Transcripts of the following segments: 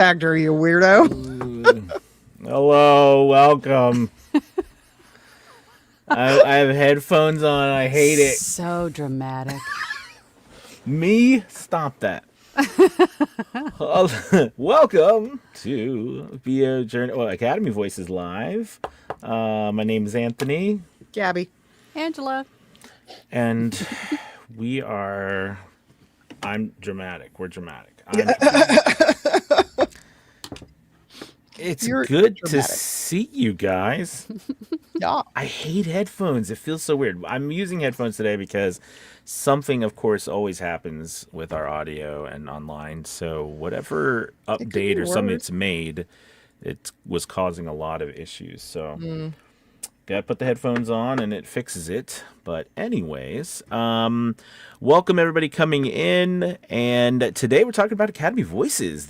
Actor, you weirdo. Hello, welcome. I have headphones on. I hate it. So dramatic. Me? Stop that. Welcome to VO Journey. Well, Academy Voices Live. My name is Anthony. Gabby. Angela. And we are. I'm dramatic. We're dramatic. It's You're good to dramatic. see you guys. Yeah. I hate headphones. It feels so weird. I'm using headphones today because something, of course, always happens with our audio and online. So whatever update or something it's made, it was causing a lot of issues. So got to put the headphones on and it fixes it. But anyways, welcome everybody coming in. And today we're talking about Academy Voices.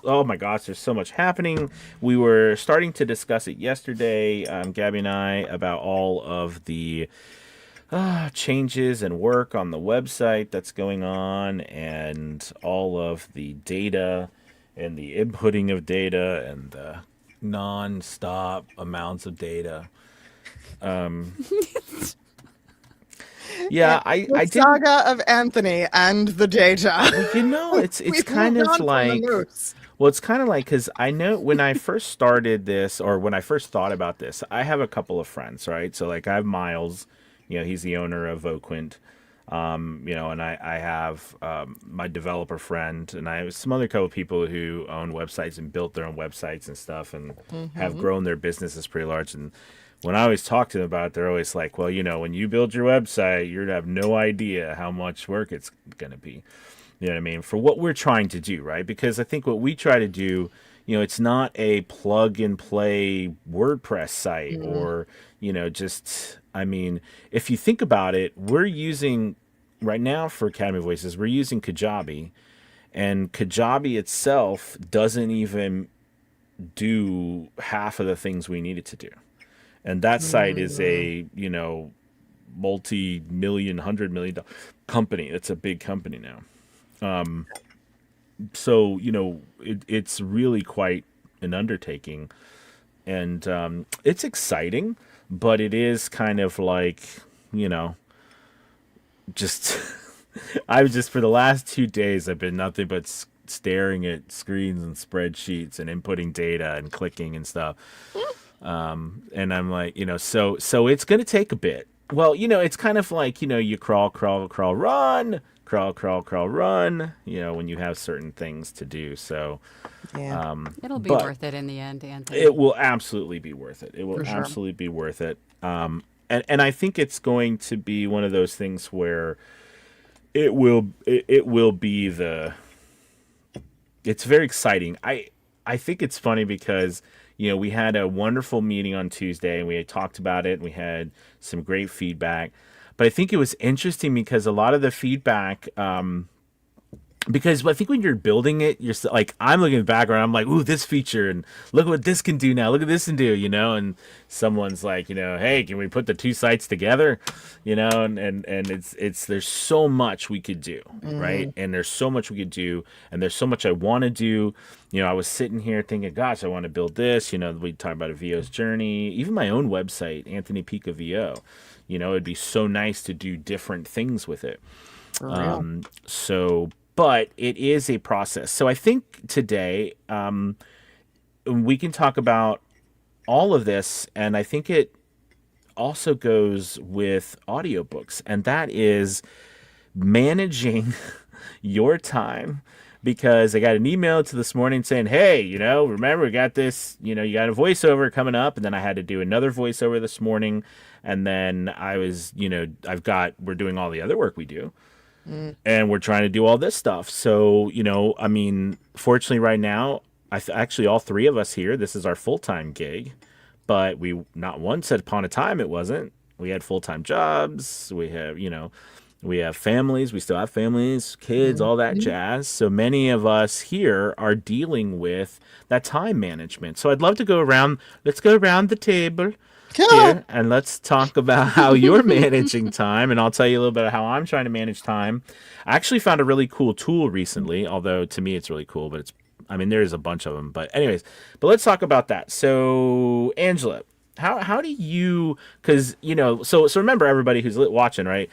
Oh my gosh, there's so much happening. We were starting to discuss it yesterday, Gabby and I, about all of the changes and work on the website that's going on and all of the data and the inputting of data and the non-stop amounts of data. Yeah, I did. Saga of Anthony and the data. You know, it's kind of like, well, it's kind of like, because I know when I first started this, or when I first thought about this, I have a couple of friends, right? So like I have Miles, he's the owner of Voquent, and I have my developer friend, and I have some other couple of people who own websites and built their own websites and stuff, and have grown their businesses pretty large. And when I always talk to them about it, they're always like, well, when you build your website, you're going to have no idea how much work it's going to be. You know what I mean? For what we're trying to do, right? Because I think what we try to do, it's not a plug and play WordPress site or, if you think about it, we're using right now for Academy Voices, we're using Kajabi, and Kajabi itself doesn't even do half of the things we need it to do. And that site is a, multi-million, $100 million company. It's a big company now. So, it's really quite an undertaking. And it's exciting, but it is kind of like, just... for the last 2 days, I've been nothing but staring at screens and spreadsheets and inputting data and clicking and stuff. And I'm like, so it's going to take a bit. Well, it's kind of like, you crawl, run, crawl, run, when you have certain things to do. So Yeah. It'll be worth it in the end, Anthony. it will absolutely be worth it. It will For sure. absolutely be worth it. And I think it's going to be one of those things where it will be it's very exciting. I think it's funny because we had a wonderful meeting on Tuesday and we had talked about it and we had some great feedback. But I think it was interesting because a lot of the feedback, because I think when you're building it, you're like, I'm looking at the background, I'm like, ooh, this feature, and look what this can do now. Look at this can do, and someone's like, hey, can we put the two sites together? And it's there's so much we could do, right? And there's so much we could do, and there's so much I want to do. I was sitting here thinking, gosh, I want to build this. We talk about a VO's journey, even my own website, Anthony Pica VO. It'd be so nice to do different things with it. For real. But it is a process. So I think today we can talk about all of this, and I think it also goes with audiobooks, and that is managing your time. Because I got an email to this morning saying, hey, remember we got this, you got a voiceover coming up, and then I had to do another voiceover this morning, and then I was, we're doing all the other work we do. And we're trying to do all this stuff. So, fortunately right now, actually all three of us here, this is our full-time gig, but we not once upon a time it wasn't. We had full-time jobs. We have, we have families. We still have families, kids, all that jazz. So many of us here are dealing with that time management. So I'd love to go around. Let's go around the table. Here, and let's talk about how you're managing time, and I'll tell you a little bit of how I'm trying to manage time. I actually found a really cool tool recently, although to me it's really cool, but it's I mean, there's a bunch of them, but anyways, but let's talk about that. So, Angela, how do you, because, so remember everybody who's watching, right?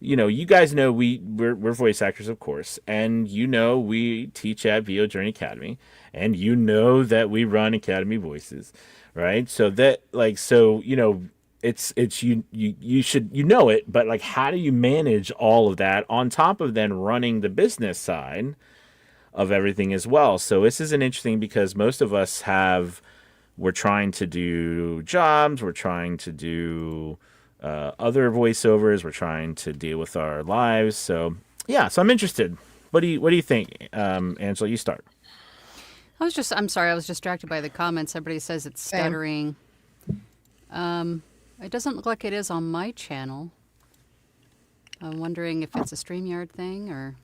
You guys know we're voice actors, of course, and we teach at VO Journey Academy, and that we run Academy Voices, right? So that it's you should it, but like, how do you manage all of that on top of then running the business side of everything as well? So this is an interesting, because most of us we're trying to do jobs, we're trying to do other voiceovers, we're trying to deal with our lives. So yeah, so I'm interested. What do you think, Angela? You start. I'm sorry, I was distracted by the comments. Everybody says it's stuttering. It doesn't look like it is on my channel. I'm wondering if it's a StreamYard thing or...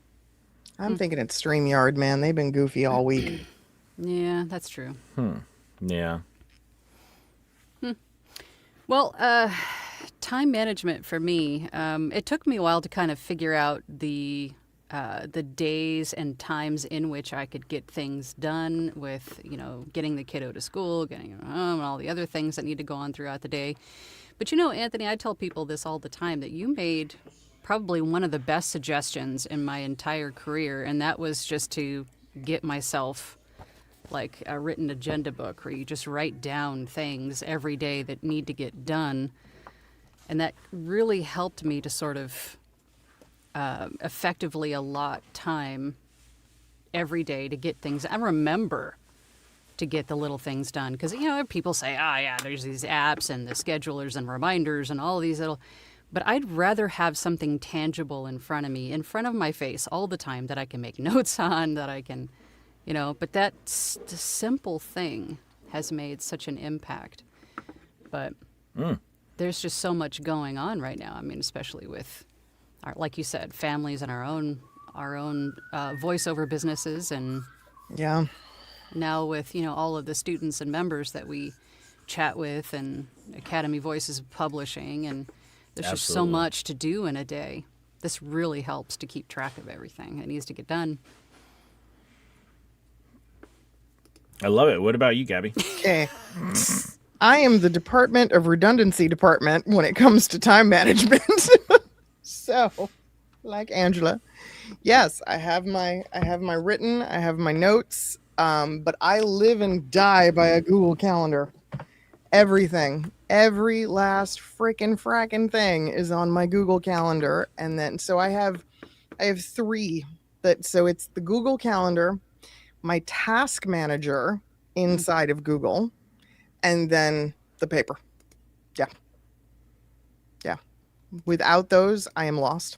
I'm thinking it's StreamYard, man. They've been goofy all week. Yeah, that's true. Yeah. Well, time management for me, it took me a while to kind of figure out the days and times in which I could get things done with, getting the kiddo to school, getting him home, and all the other things that need to go on throughout the day. But Anthony, I tell people this all the time, that you made probably one of the best suggestions in my entire career, and that was just to get myself like a written agenda book where you just write down things every day that need to get done. And that really helped me to sort of effectively allot time every day to get things. I remember to get the little things done, because people say, there's these apps and the schedulers and reminders and all these little, but I'd rather have something tangible in front of me, in front of my face all the time, that I can make notes on, that I can, but that simple thing has made such an impact. But there's just so much going on right now. I mean, especially with our, like you said, families and our own voiceover businesses, and Yeah. now with all of the students and members that we chat with, and Academy Voices Publishing, and there's just so much to do in a day. This really helps to keep track of everything that needs to get done. I love it. What about you, Gabby? Okay. I am the Department of Redundancy department when it comes to time management. So, like Angela, yes, I have my written, I have my notes, but I live and die by a Google Calendar. Everything, every last frackin' thing is on my Google Calendar, and then so I have three so it's the Google Calendar, my task manager inside of Google, and then the paper. Yeah. Without those, I am lost.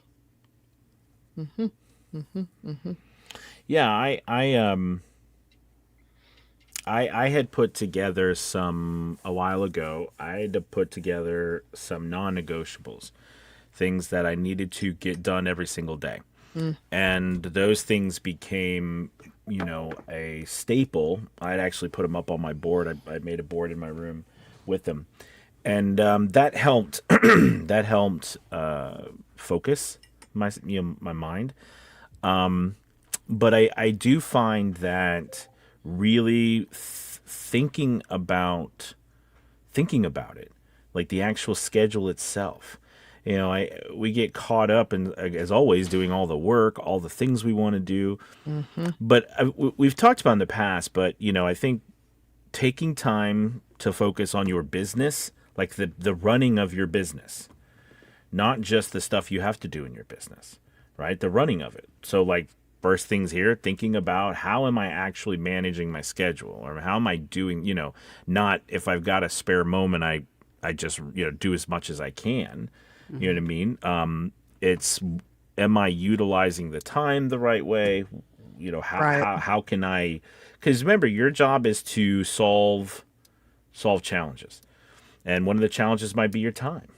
Yeah, I had put together a while ago, I had to put together some non-negotiables, things that I needed to get done every single day. And those things became, a staple. I'd actually put them up on my board. I made a board in my room with them. And that helped focus my mind. But I do find that really thinking about it, like the actual schedule itself, we get caught up in, as always, doing all the work, all the things we want to do. But we've talked about in the past, but I think taking time to focus on your business, like the running of your business, not just the stuff you have to do in your business, right? The running of it. So like, first things here, thinking about how am I actually managing my schedule, or how am I doing, not if I've got a spare moment, I just, do as much as I can. You know what I mean? It's, am I utilizing the time the right way? How can I, because remember, your job is to solve challenges. And one of the challenges might be your time.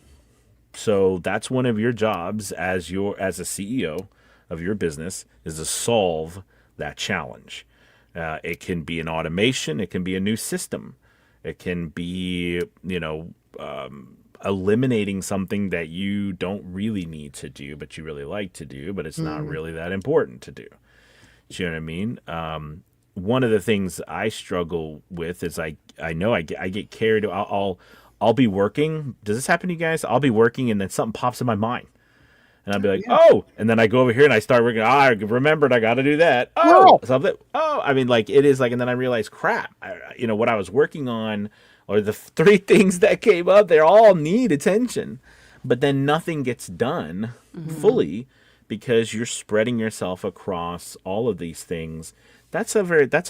So that's one of your jobs as a CEO of your business, is to solve that challenge. It can be an automation. It can be a new system. It can be, eliminating something that you don't really need to do, but you really like to do, but it's not really that important to do. Do you know what I mean? one of the things I struggle with is I know I get carried. I'll be working. Does this happen to you guys? I'll be working and then something pops in my mind. And I'll be like, Yeah. oh, and then I go over here and I start working. I remembered I got to do that. Oh, Girl. something. Oh, I mean, like it is like, and then I realize, crap. What I was working on, or the three things that came up, they all need attention, but then nothing gets done fully because you're spreading yourself across all of these things. That's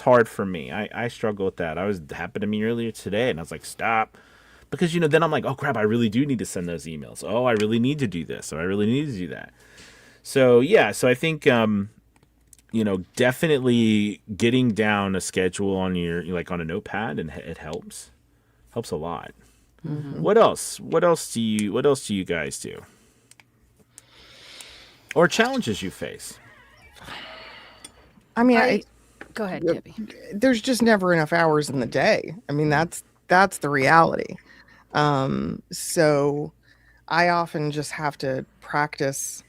hard for me. I struggle with that. Happened to me earlier today, and I was like, stop. Because then I'm like, oh crap, I really do need to send those emails. Oh, I really need to do this, or I really need to do that. So yeah, so I think definitely getting down a schedule on your like on a notepad, and it helps a lot. What else? What else do you guys do? Or challenges you face? I mean, Go ahead, Gabby. there's just never enough hours in the day. I mean, that's the reality. So I often just have to practice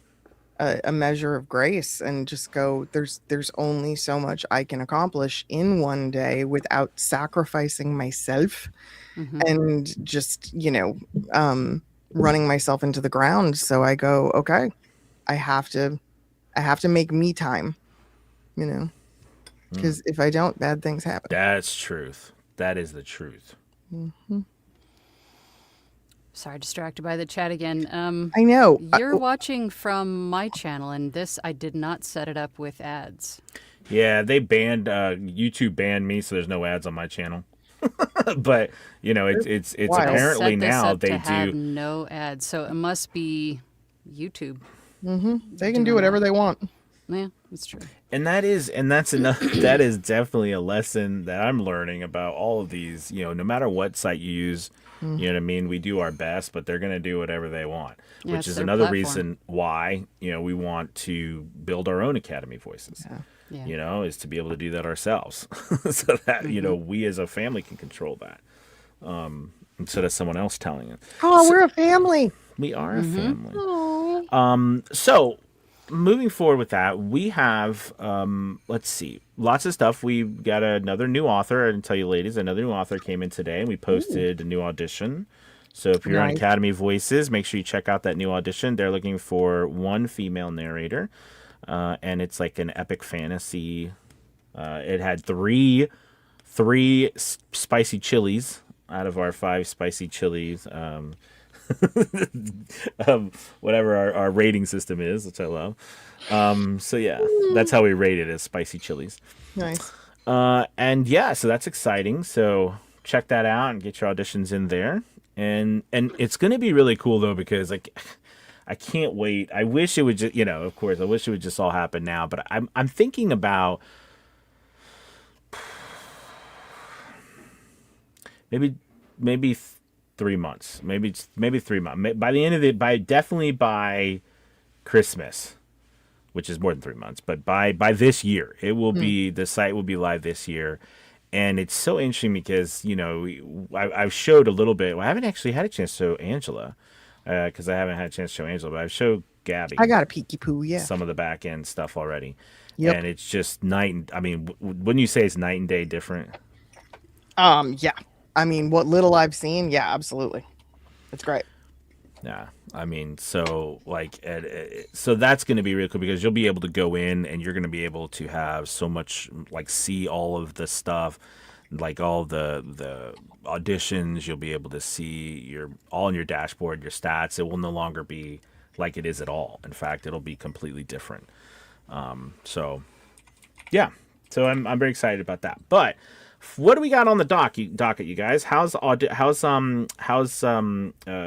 a measure of grace and just go, there's only so much I can accomplish in one day without sacrificing myself and just, running myself into the ground. So I go, okay, I have to make me time, because if I don't, bad things happen. That's truth. That is the truth. Sorry, distracted by the chat again. I know. You're watching from my channel, and this I did not set it up with ads. Yeah, they banned YouTube banned me, so there's no ads on my channel. But it's Wild. apparently Set this now up to they have do. no ads, so it must be YouTube. They can do whatever they want. Yeah, that's true. That's enough. That is definitely a lesson that I'm learning about all of these. No matter what site you use, you know what I mean. We do our best, but they're going to do whatever they want, Yeah, which it's is their another platform. reason why we want to build our own Academy Voices. Yeah. Is to be able to do that ourselves, so that we as a family can control that, instead of someone else telling it. Oh, we're a family. We are a family. Oh. So moving forward with that, we have let's see, lots of stuff. We got another new author. I didn't tell you, ladies, another new author came in today, and we posted a new audition. So if you're on Nice. Academy Voices, make sure you check out that new audition. They're looking for one female narrator, and it's like an epic fantasy. It had three spicy chilies out of our 5 spicy chilies. Whatever our rating system is, which I love. So yeah, that's how we rate it, as spicy chilies. Nice. And yeah, so that's exciting. So check that out and get your auditions in there. And it's going to be really cool though, because I can't wait. I wish it would just, of course, I wish it would just all happen now. But I'm thinking about maybe 3 months, maybe 3 months. By the end of definitely by Christmas, which is more than 3 months. But by this year, it will be, the site will be live this year. And it's so interesting because I've showed a little bit. Well, I haven't actually had a chance to show Angela, because I haven't had a chance to show Angela, but I've showed Gabby. I got a peeky poo, yeah. Some of the back end stuff already. Yep. And it's just I mean, wouldn't you say it's night and day different? Yeah. I mean, what little I've seen, yeah, absolutely. It's great. Yeah, I mean, so so that's going to be really cool, because you'll be able to go in and you're going to be able to have so much, like, see all of the stuff, like all the auditions. You'll be able to see all in your dashboard, your stats. It will no longer be like it is at all. In fact, it'll be completely different. So yeah, so I'm very excited about that. But what do we got on the docket, you guys? How's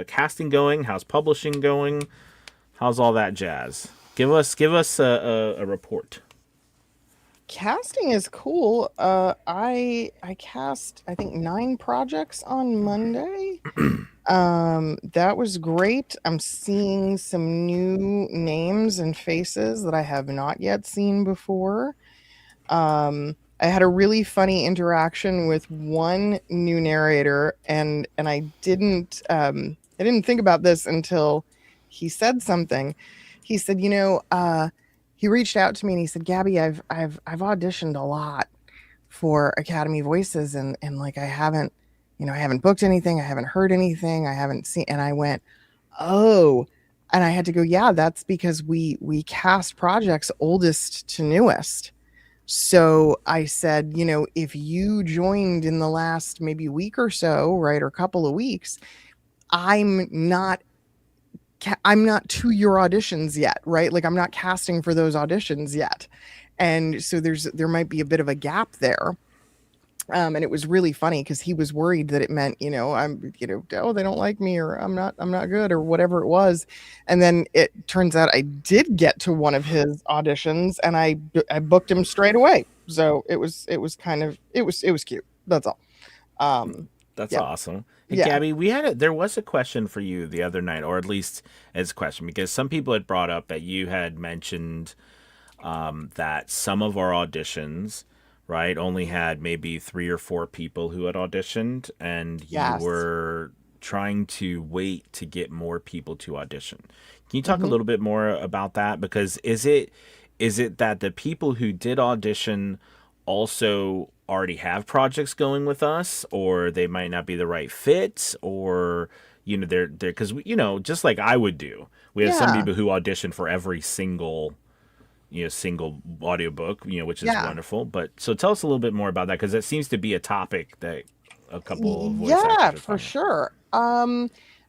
casting going? How's publishing going? How's all that jazz? Give us a report. Casting is cool. I cast, I think, 9 projects on Monday. That was great. I'm seeing some new names and faces that I have not yet seen before. I had a really funny interaction with one new narrator, and I didn't think about this until he said something. He said, he reached out to me and he said, Gabby, I've auditioned a lot, for Academy Voices, and like I haven't, I haven't booked anything, I haven't heard anything, I haven't seen, and I went, oh, and I had to go, yeah, that's because we cast projects oldest to newest. So I said, if you joined in the last maybe week or so, right, or couple of weeks, I'm not I'm not to your auditions yet, right? Like I'm not casting for those auditions yet. And so there might be a bit of a gap there. And it was really funny because he was worried that it meant, oh, they don't like me, or I'm not good, or whatever it was. And then it turns out I did get to one of his auditions, and I booked him straight away. So it was cute. That's all. That's Yeah. awesome. Hey, Yeah. Gabby, there was a question for you the other night, or at least as a question, because some people had brought up that you had mentioned that some of our auditions, right, only had maybe 3 or 4 people who had auditioned, and you Yes. were trying to wait to get more people to audition. Can you talk a Hmm. little bit more about that? Because is it that the people who did audition also already have projects going with us, or they might not be the right fit, or they're because just like I would do, we have some Yeah. people who audition for every single audiobook, which is Yeah. wonderful. But so tell us a little bit more about that, because that seems to be a topic that a couple of voice Yeah, actors are for talking about. sure.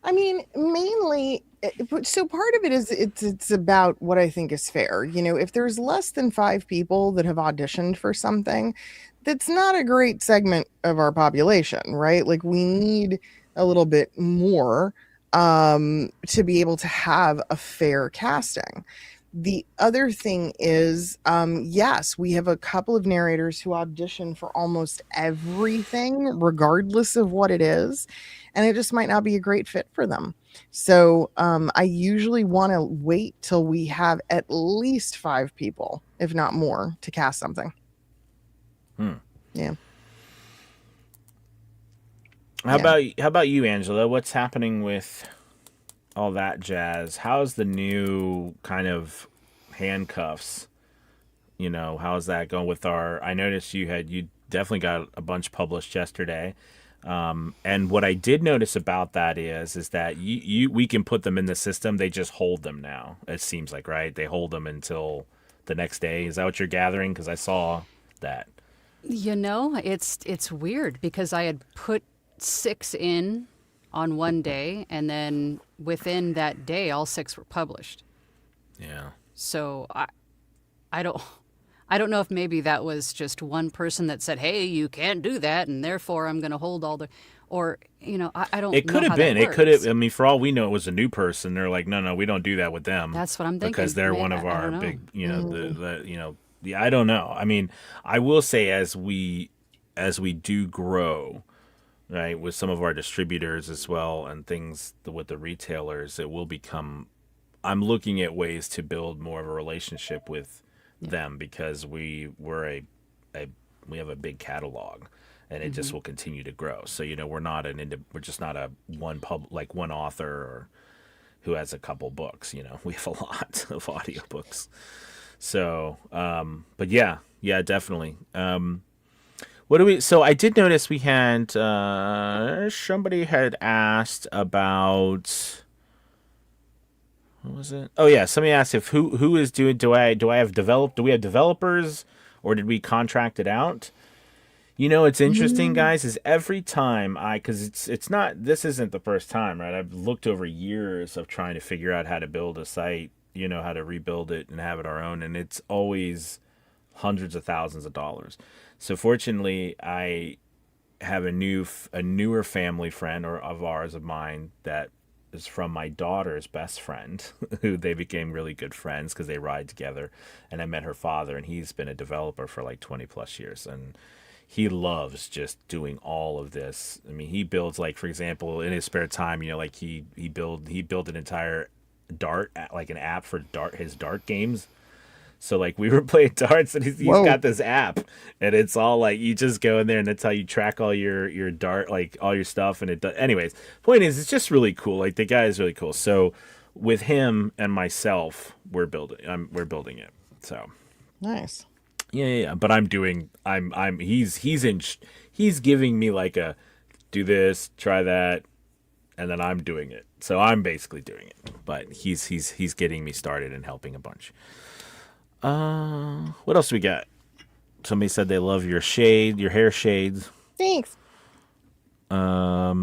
I mean, mainly, so part of it is it's about what I think is fair. If there's less than 5 people that have auditioned for something, that's not a great segment of our population, right? Like we need a little bit more to be able to have a fair casting. The other thing is, yes, we have a couple of narrators who audition for almost everything, regardless of what it is, and it just might not be a great fit for them. So I usually want to wait till we have at least 5 people, if not more, to cast something. Hmm. Yeah. How Yeah. about you, Angela? What's happening with all that jazz? How's the new kind of handcuffs? How's that going with our? I noticed you definitely got a bunch published yesterday. And what I did notice about that is that we can put them in the system. They just hold them now. It seems like, right? They hold them until the next day. Is that what you're gathering? Because I saw that. It's weird because I had put 6 in on one day, and then within that day, all 6 were published. Yeah. So I don't I don't know if maybe that was just one person that said, "Hey, you can't do that," and therefore I'm going to hold all the, or I don't It know could have how that been. It could have. works. I mean, for all we know, it was a new person. They're like, no, we don't do that with them That's what I'm because thinking. they're Maybe, one of I our don't know. big. Mm. I don't know. I mean, I will say as we do grow, right, with some of our distributors as well and things with the retailers, it will become. I'm looking at ways to build more of a relationship with Yeah. them because a we have a big catalog, and it Hmm. just will continue to grow. So we're just not a one author or who has a couple books. We have a lot of audiobooks. So, but yeah, definitely. What do we? So I did notice we had somebody had asked about what was it? Oh yeah, somebody asked if who is doing. Do we have developers, or did we contract it out? It's interesting, Mm. guys, is every time because it's not, this isn't the first time, right? I've looked over years of trying to figure out how to build a site, how to rebuild it and have it our own, and it's always hundreds of thousands of dollars. So fortunately, I have a newer family friend or of mine that is from my daughter's best friend, who they became really good friends because they ride together, and I met her father, and he's been a developer for like 20 plus years, and he loves just doing all of this. I mean, he builds, like, for example, in his spare time, like he built an entire like an app for his dart games. So like we were playing darts, and he's Whoa. got this app, and it's all like you just go in there, and that's how you track all your dart, like all your stuff, and it does. Anyways, point is, it's just really cool. Like the guy is really cool. So with him and myself, we're building it. So Nice. Yeah. But he's giving me like a do this, try that, and then I'm doing it. So I'm basically doing it. But he's getting me started and helping a bunch. What else do we got? Somebody said they love your hair shades. Thanks. I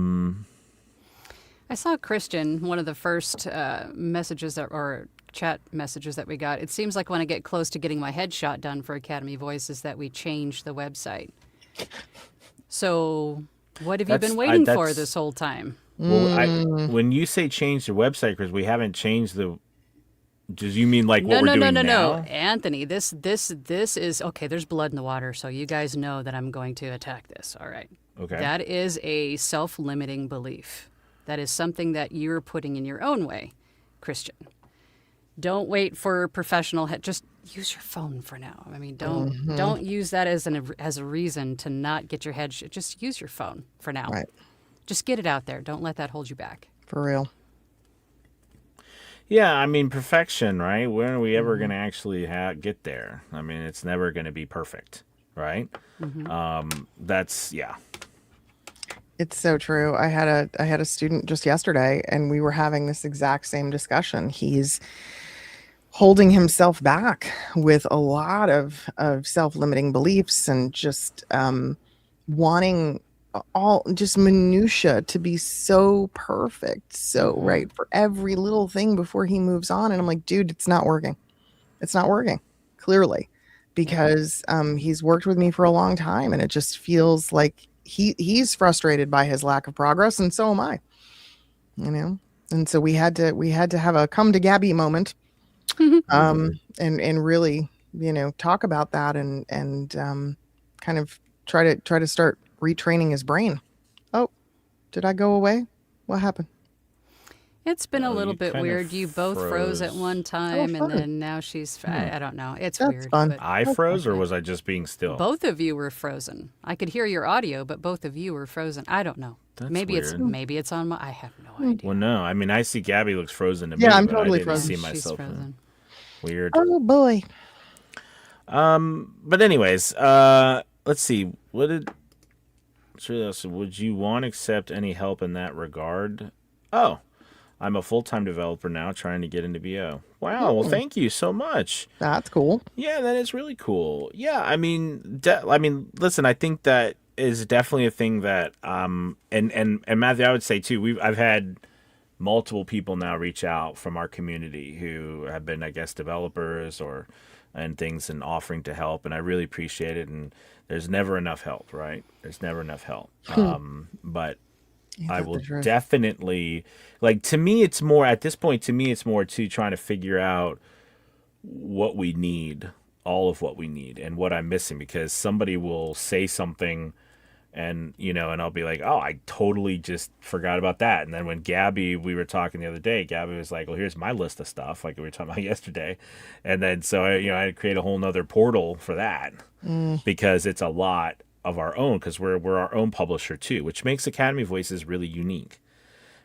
saw Christian, one of the first messages or chat messages that we got. It seems like when I get close to getting my headshot done for Academy Voices that we change the website. So what have you been waiting for this whole time? Well, when you say change the website, because we haven't changed the. Does you mean like what we're doing now? No, Anthony. This is okay. There's blood in the water, so you guys know that I'm going to attack this. All right. Okay. That is a self-limiting belief. That is something that you're putting in your own way, Christian. Don't wait for professional help. Just use your phone for now. I mean, don't use that as a reason to not get your head. Just use your phone for now. Right. Just get it out there. Don't let that hold you back. For real. Yeah, I mean perfection, right? When are we ever going to actually get there? I mean, it's never going to be perfect, right? That's yeah. It's so true. I had a student just yesterday, and we were having this exact same discussion. He's holding himself back with a lot of self-limiting beliefs and just wanting all just minutia to be so perfect, so right for every little thing before he moves on. And I'm like, dude, it's not working. It's not working, clearly, because he's worked with me for a long time, and it just feels like he's frustrated by his lack of progress, and so am I. You know, and so we had to have a come to Gabby moment, and really, you know, talk about that and kind of try to start retraining his brain. Oh, did I go away? What happened? It's been a little bit weird. You both froze at one time, fun. and then now she's. I don't know. It's That's weird. fun. But I froze, or was I just being still? both of you were frozen. I could hear your audio, but both of you were frozen. I don't know. That's maybe weird. maybe it's on my. I have no idea. Well, no. I mean, I see Gabby looks frozen to me. Yeah, I'm but totally I didn't frozen. see She's myself. frozen. Weird. Oh boy. But anyways, let's see. Would you want to accept any help in that regard? Oh, I'm a full-time developer now trying to get into VO. Wow, well, thank you so much. That's cool. Yeah, that is really cool. Yeah, I mean, listen, I think that is definitely a thing that, and Matthew, I would say too, I've had multiple people now reach out from our community who have been, I guess, developers and things and offering to help, and I really appreciate it. And there's never enough help, right? There's never enough help. But I will definitely, like, to me, it's more at this point. To me, it's more to trying to figure out what we need, all of what we need, and what I'm missing, because somebody will say something. And, you know, and I'll be like, oh, I totally just forgot about that. And then when we were talking the other day, Gabby was like, well, here's my list of stuff, like we were talking about yesterday. And then so, I had to create a whole nother portal for that because it's a lot of our own, because we're our own publisher too, which makes Academy Voices really unique.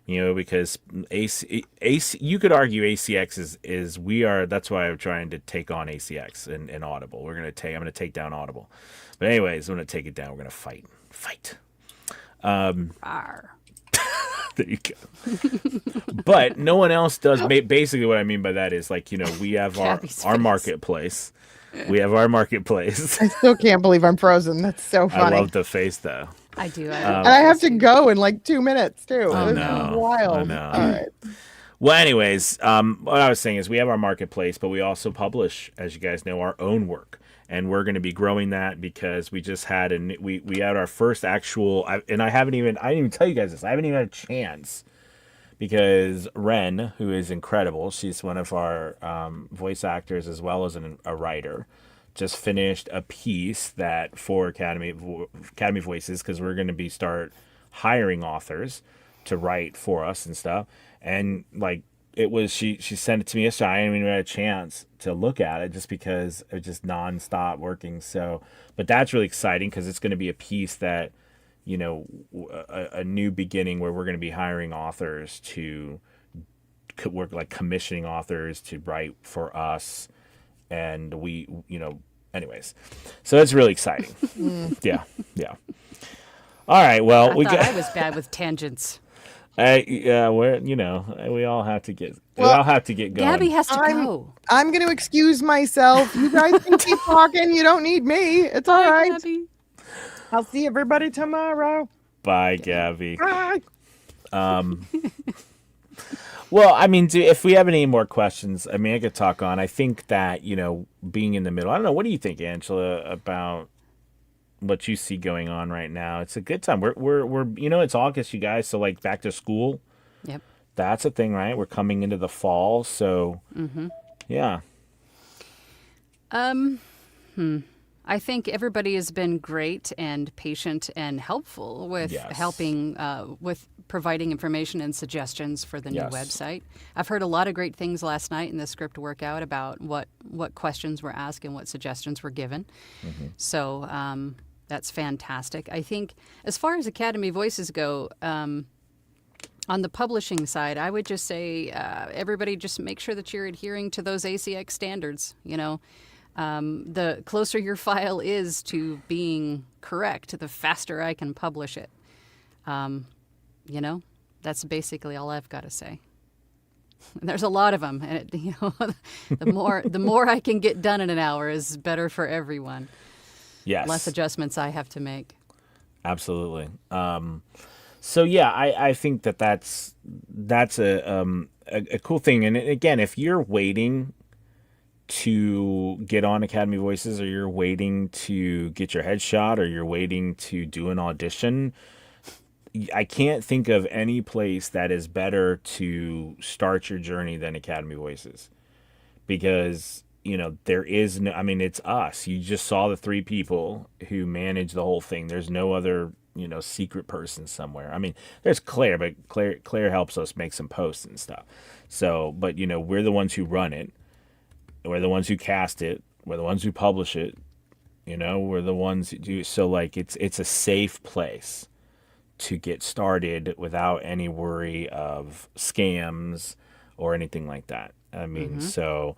You know, because you could argue ACX that's why I'm trying to take on ACX and Audible. I'm going to take down Audible. But anyways, I'm going to take it down. We're going to fight. There you go. But no one else does. Basically, what I mean by that is, like, you know, we have our marketplace. We have our marketplace. I still can't believe I'm frozen. That's so funny. I love the face, though. I do. And I have to go in like 2 minutes too. I This know. is wild. I know. All right. Well, anyways, what I was saying is we have our marketplace, but we also publish, as you guys know, our own work. And we're going to be growing that because we just had we had our first actual, and I didn't even tell you guys this. I haven't even had a chance, because Ren, who is incredible, she's one of our voice actors as well as a writer, just finished a piece that for Academy Voices, because we're going to start hiring authors to write for us and stuff. And like, it was, she sent it to me yesterday. I didn't even have a chance to look at it just because it was just nonstop working. So, but that's really exciting because it's going to be a piece that, you know, a new beginning where we're going to be hiring authors to work, like commissioning authors to write for us. And we, you know, anyways, so it's really exciting. Yeah, yeah. All right, well, I we thought got. I was bad with tangents. Yeah, we all have to get Well, going. Gabby has to I'm go. I'm going to excuse myself. You guys can keep talking. You don't need me. It's all Bye, right. Gabby. I'll see everybody tomorrow. Bye, Gabby. Bye. Well, I mean, if we have any more questions, I mean, I could talk on. I think that, being in the middle, I don't know. What do you think, Angela, about what you see going on right now? It's a good time. We're it's August, you guys. So, like, back to school, Yep. that's a thing, right? We're coming into the fall. So, yeah. I think everybody has been great and patient and helpful with Yes. helping with providing information and suggestions for the new Yes. website. I've heard a lot of great things last night in the script workout about what questions were asked and what suggestions were given. So that's fantastic. I think as far as Academy Voices go, on the publishing side, I would just say everybody just make sure that you're adhering to those ACX standards. The closer your file is to being correct, the faster I can publish it. That's basically all I've got to say. There's a lot of them, and the more I can get done in an hour is better for everyone. Yes. Less adjustments I have to make. Absolutely. So yeah, I think that's a cool thing. And again, if you're waiting to get on Academy Voices, or you're waiting to get your headshot, or you're waiting to do an audition, I can't think of any place that is better to start your journey than Academy Voices, because there is no, I mean, it's us. You just saw the three people who manage the whole thing. There's no other secret person somewhere. I mean, there's Claire, but Claire helps us make some posts and stuff. So, but we're the ones who run it. We're the ones who cast it. We're the ones who publish it. We're the ones who do. So, like, it's a safe place to get started without any worry of scams or anything like that. I mean, so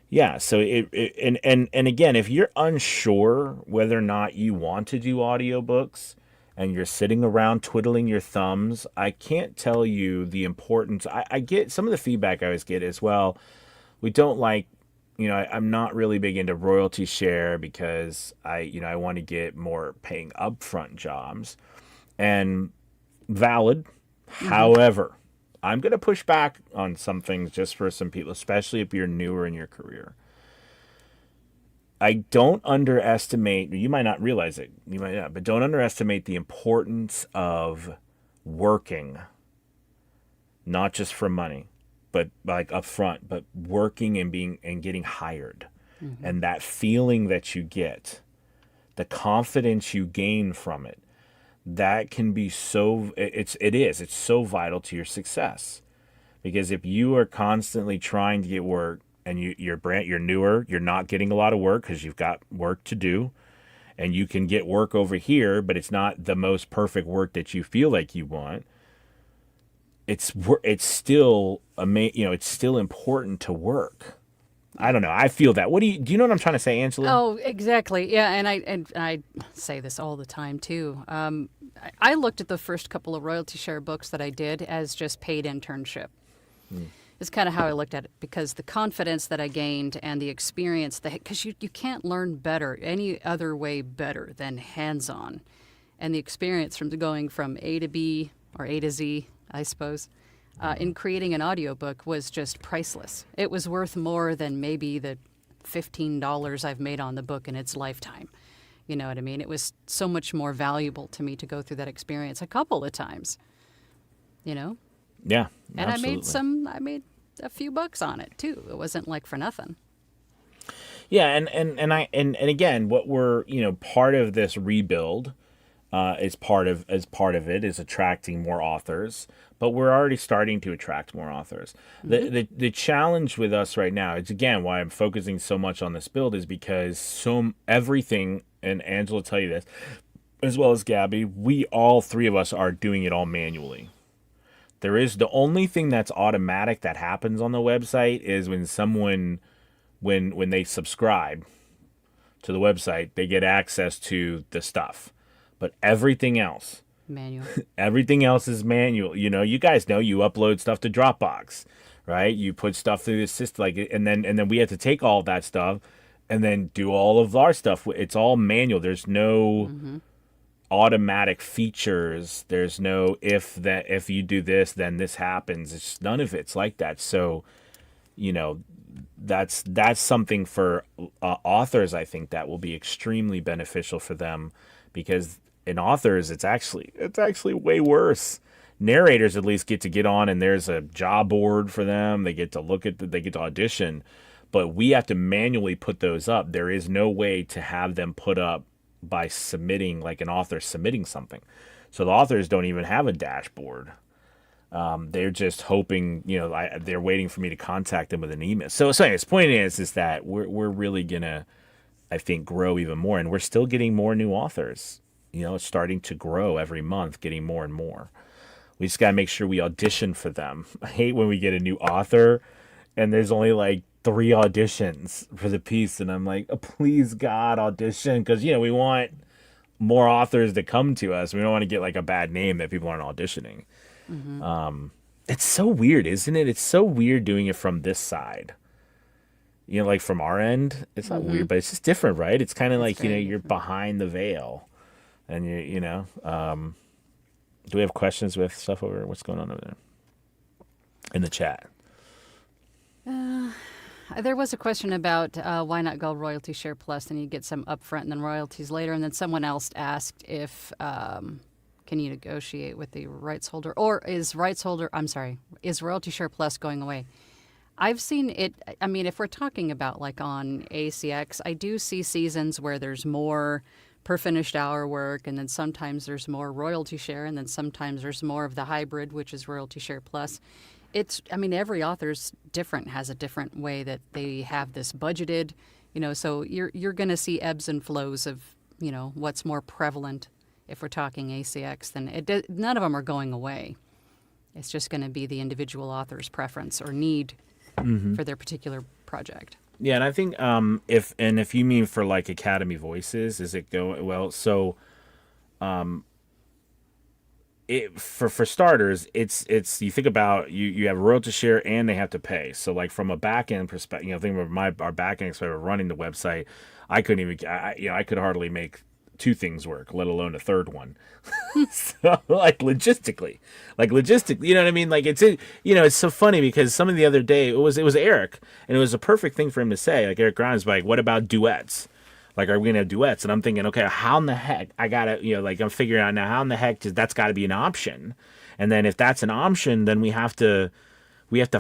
yeah. So and again, if you're unsure whether or not you want to do audiobooks and you're sitting around twiddling your thumbs, I can't tell you the importance. I get some of the feedback I always get as well. We don't like. I'm not really big into royalty share because I want to get more paying upfront jobs, and valid. However, I'm going to push back on some things just for some people, especially if you're newer in your career. I don't underestimate, you might not realize it, you might not, but don't underestimate the importance of working, not just for money, but like upfront, but working and getting hired. And that feeling that you get, the confidence you gain from it, that can be it's so vital to your success. Because if you are constantly trying to get work and you're newer, you're not getting a lot of work because you've got work to do, and you can get work over here, but it's not the most perfect work that you feel like you want. It's still it's still important to work. I don't know. I feel that. Do you know what I'm trying to say, Angela? Oh, exactly. Yeah, and I say this all the time too. I looked at the first couple of royalty share books that I did as just paid internship. It's kind of how I looked at it, because the confidence that I gained and the experience because you can't learn better any other way better than hands-on, and the experience from going from A to B or A to Z, I suppose. In creating an audiobook was just priceless. It was worth more than maybe the $15 I've made on the book in its lifetime. You know what I mean? It was so much more valuable to me to go through that experience a couple of times. Yeah, and absolutely. I made a few bucks on it too. It wasn't like for nothing. Yeah, and again, what we're part of this rebuild is part of it is attracting more authors, but we're already starting to attract more authors. The challenge with us right now, it's again why I'm focusing so much on this build, is because everything, and Angela will tell you this, as well as Gabby, we all three of us are doing it all manually. There is the only thing that's automatic that happens on the website is when someone when they subscribe to the website, they get access to the stuff. But everything else, Manual. everything else is manual. You guys know you upload stuff to Dropbox, right? You put stuff through the system, and then we have to take all that stuff and then do all of our stuff. It's all manual. There's no automatic features. There's no if you do this, then this happens. It's none of it's like that. So, that's something for authors. I think that will be extremely beneficial for them, because in authors, it's actually way worse. Narrators at least get on, and there's a job board for them. They get to they get to audition, but we have to manually put those up. There is no way to have them put up by submitting, like an author submitting something. So the authors don't even have a dashboard. They're just hoping, they're waiting for me to contact them with an email. So anyways, point is that we're really gonna, I think, grow even more, and we're still getting more new authors. It's starting to grow every month, getting more and more. We just gotta make sure we audition for them. I hate when we get a new author and there's only like 3 auditions for the piece, and I'm like, oh, please God, audition, because we want more authors to come to us. We don't want to get like a bad name that people aren't auditioning. It's so weird, isn't it? It's so weird doing it from this side. Like from our end, it's not weird, but it's just different, right? It's kind of like, you're behind the veil, and do we have questions with stuff over? What's going on over there in the chat? There was a question about why not go royalty share plus, and you get some upfront and then royalties later. And then someone else asked if can you negotiate with the rights holder, or is royalty share plus going away? I've seen it. I mean, if we're talking about like on ACX, I do see seasons where there's more per finished hour work, and then sometimes there's more royalty share, and then sometimes there's more of the hybrid, which is royalty share plus. Every author's different, has a different way that they have this budgeted, so you're going to see ebbs and flows of, what's more prevalent if we're talking ACX. Then none of them are going away. It's just going to be the individual author's preference or need for their particular project. Yeah, and I think if you mean for like Academy Voices, is it going well? So, for starters, it's you think about you have royalty share and they have to pay. So like from a back end perspective, think of our back end perspective running the website, I couldn't even I could hardly make 2 things work, let alone a third one. So logistically, you know what I mean? Like it's so funny because some of the other day it was Eric, and it was a perfect thing for him to say. Like Eric Grimes, like, what about duets? Like, are we gonna have duets? And I'm thinking, okay, how in the heck I gotta, I'm figuring out now how in the heck that's got to be an option. And then if that's an option, then we have to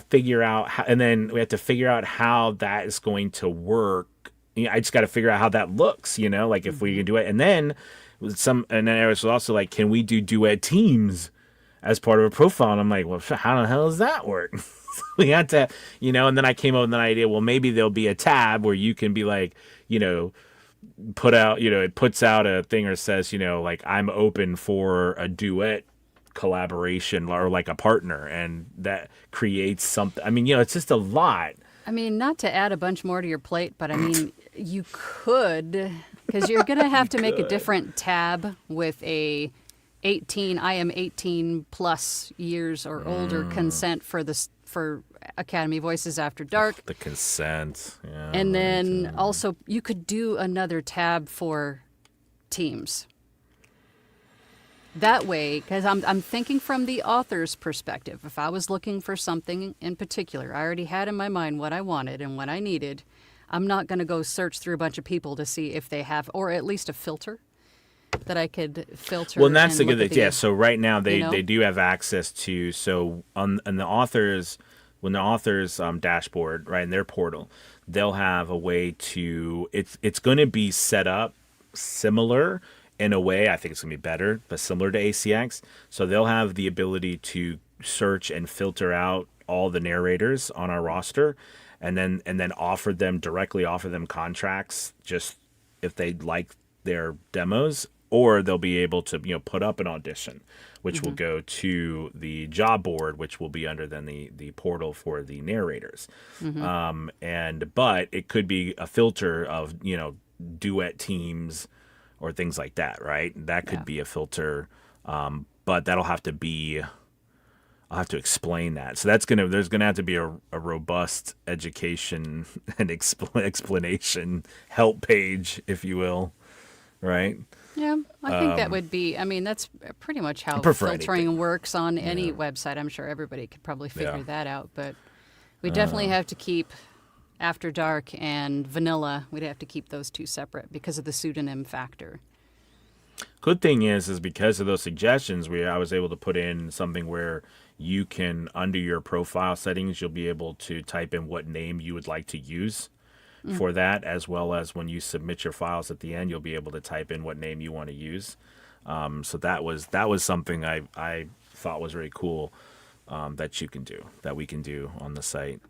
figure out how, and then we have to figure out how that is going to work. I just got to figure out how that looks, like if we can do it. And then Eric was also like, can we do duet teams as part of a profile? And I'm like, well, how the hell does that work? We had to, and then I came up with an idea. Well, maybe there'll be a tab where you can be like, put out, it puts out a thing or says, like, I'm open for a duet collaboration or like a partner, and that creates something. It's just a lot. Not to add a bunch more to your plate, but you could, because you're going to have to make a different tab with I am 18 plus years or older consent for Academy Voices After Dark. The consent. Yeah, and then also you could do another tab for teams. That way, because I'm thinking from the author's perspective. If I was looking for something in particular, I already had in my mind what I wanted and what I needed. I'm not going to go search through a bunch of people to see if they have, or at least a filter that I could filter. Well, and that's the good thing. Yeah, so right now they do have access to, so on the authors, when the author's dashboard, right, in their portal, they'll have a way to, it's going to be set up similar in a way. I think it's going to be better, but similar to ACX. So they'll have the ability to search and filter out all the narrators on our roster, and then directly offer them contracts just if they like their demos, or they'll be able to put up an audition, which will go to the job board, which will be under then the portal for the narrators. But it could be a filter of duet teams or things like that, right? That could Yeah. be a filter, but that'll have to be. I'll have to explain that. So there's gonna have to be a robust education and explanation help page, if you will, right? Yeah, I think that would be. I mean, that's pretty much how prefer filtering anything. works on any website. I'm sure everybody could probably figure Yeah. that out, but we definitely have to keep After Dark and Vanilla. We'd have to keep those two separate because of the pseudonym factor. Good thing is because of those suggestions, I was able to put in something where you can, under your profile settings, you'll be able to type in what name you would like to use for that, as well as when you submit your files at the end, you'll be able to type in what name you want to use. So that was something I thought was very cool, that you can do, that we can do on the site.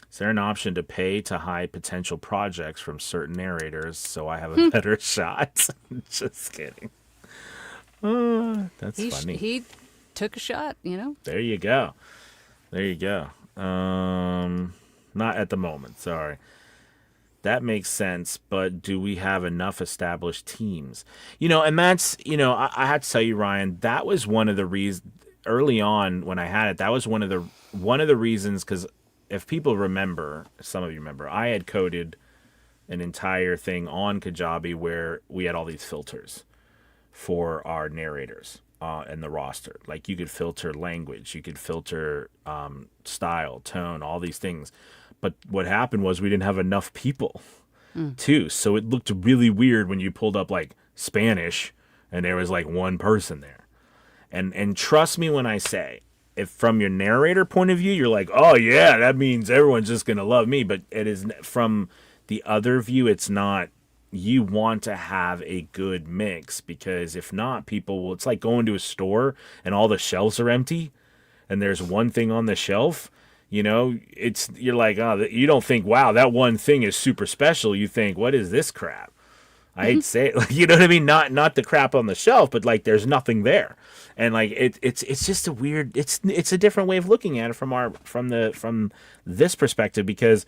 Is there an option to pay to hide potential projects from certain narrators so I have a better shot? Just kidding. That's funny. He took a shot, you know? There you go. There you go. Not at the moment. Sorry. That makes sense, but do we have enough established teams? And that's, I have to tell you, Ryan, that was one of the reasons early on when I had it. That was one of the reasons, because if people remember, some of you remember, I had coded an entire thing on Kajabi where we had all these filters for our narrators and the roster. Like you could filter language, you could filter style, tone, all these things. But what happened was we didn't have enough people too. So it looked really weird when you pulled up like Spanish and there was like one person there. And trust me when I say, if from your narrator point of view, you're like, oh yeah, that means everyone's just going to love me. But it is from the other view, it's not. You want to have a good mix, because if not, it's like going to a store and all the shelves are empty and there's one thing on the shelf, you're like, oh, you don't think, wow, that one thing is super special. You think, what is this crap? I hate to say it, you know what I mean? Not the crap on the shelf, but like there's nothing there. And like it's just a weird, it's a different way of looking at it from this perspective, because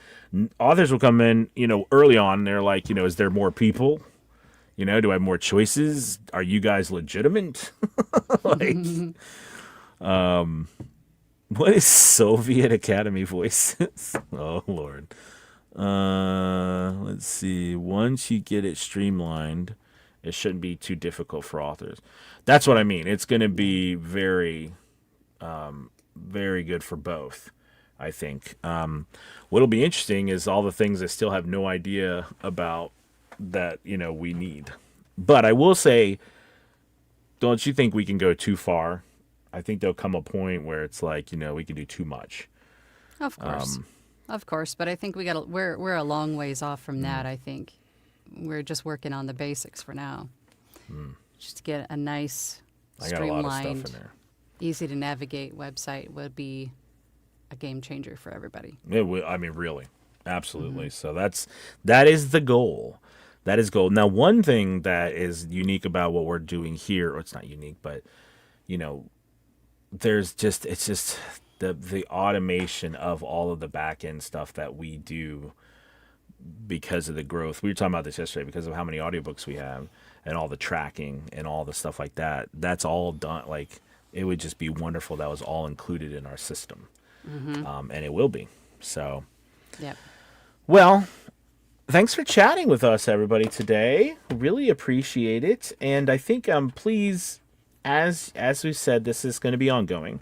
authors will come in, early on, they're like, is there more people? Do I have more choices? Are you guys legitimate? Like, what is Soviet Academy voices? Oh Lord. Let's see. Once you get it streamlined, it shouldn't be too difficult for authors. That's what I mean. It's going to be very, very good for both, I think. What'll be interesting is all the things I still have no idea about that, we need. But I will say, don't you think we can go too far? I think there'll come a point where it's like, we can do too much. Of course. Of course, but I think we're a long ways off from that. I think we're just working on the basics for now. Just to get a nice, I got a lot of stuff streamlined, in there. easy to navigate website would be a game changer for everybody. I mean, really, absolutely. So that is the goal. That is goal. Now, one thing that is unique about what we're doing here, or it's not unique, but it's just the automation of all of the back end stuff that we do because of the growth. We were talking about this yesterday, because of how many audiobooks we have and all the tracking and all the stuff like that. That's all done. Like, it would just be wonderful. That was all included in our system. And it will be. So, Yep. well, thanks for chatting with us, everybody, today. Really appreciate it. And I think, please, as we said, this is going to be ongoing.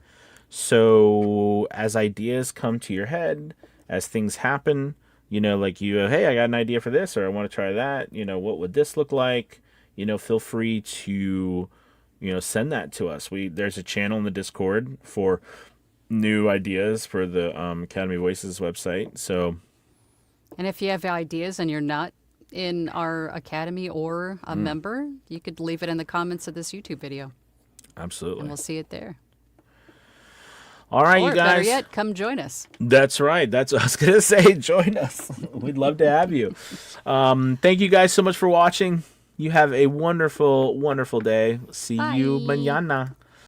So as ideas come to your head, as things happen, like hey, I got an idea for this, or I want to try that, what would this look like? Feel free to, send that to us. There's a channel in the Discord for new ideas for the Academy Voices website. So, And if you have ideas and you're not in our academy or a member, you could leave it in the comments of this YouTube video, absolutely. and we'll see it there. All right, Or you guys. better yet, come join us. That's right. That's what I was going to say. Join us. We'd love to have you. Thank you guys so much for watching. You have a wonderful, wonderful day. See you Bye. mañana.